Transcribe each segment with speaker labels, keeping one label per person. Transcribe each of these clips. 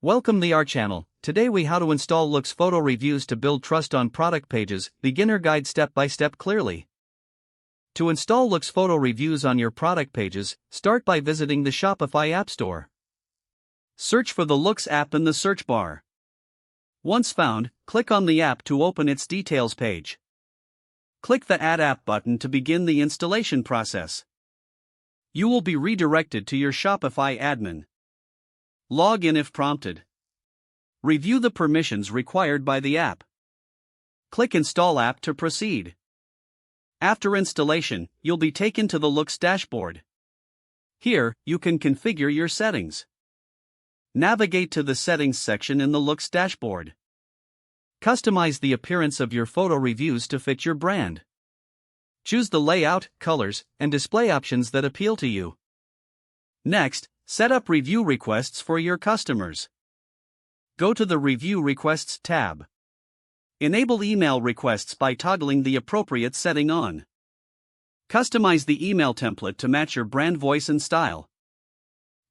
Speaker 1: Welcome to our channel. Today we how to install Loox photo reviews to build trust on product pages, beginner guide step by step clearly. To install Loox photo reviews on your product pages, start by visiting the Shopify App Store. Search for the Loox app in the search bar. Once found, click on the app to open its details page. Click the Add App button to begin the installation process. You will be redirected to your Shopify admin. Log in if prompted. Review the permissions required by the app. Click Install App to proceed. After installation, you'll be taken to the Loox dashboard. Here, you can configure your settings. Navigate to the Settings section in the Loox dashboard. Customize the appearance of your photo reviews to fit your brand. Choose the layout, colors, and display options that appeal to you. Next, set up review requests for your customers. Go to the Review Requests tab. Enable email requests by toggling the appropriate setting on. Customize the email template to match your brand voice and style.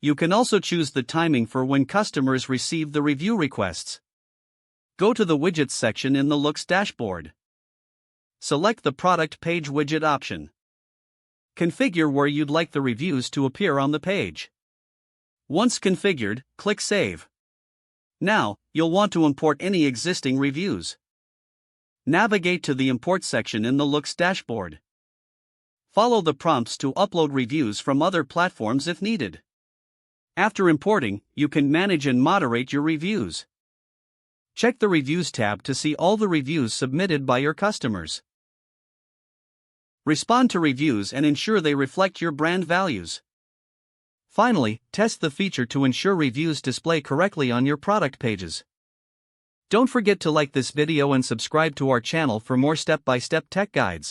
Speaker 1: You can also choose the timing for when customers receive the review requests. Go to the Widgets section in the Loox dashboard. Select the Product Page Widget option. Configure where you'd like the reviews to appear on the page. Once configured, click Save. Now, you'll want to import any existing reviews. Navigate to the Import section in the Loox dashboard. Follow the prompts to upload reviews from other platforms if needed. After importing, you can manage and moderate your reviews. Check the Reviews tab to see all the reviews submitted by your customers. Respond to reviews and ensure they reflect your brand values. Finally, test the feature to ensure reviews display correctly on your product pages. Don't forget to like this video and subscribe to our channel for more step-by-step tech guides.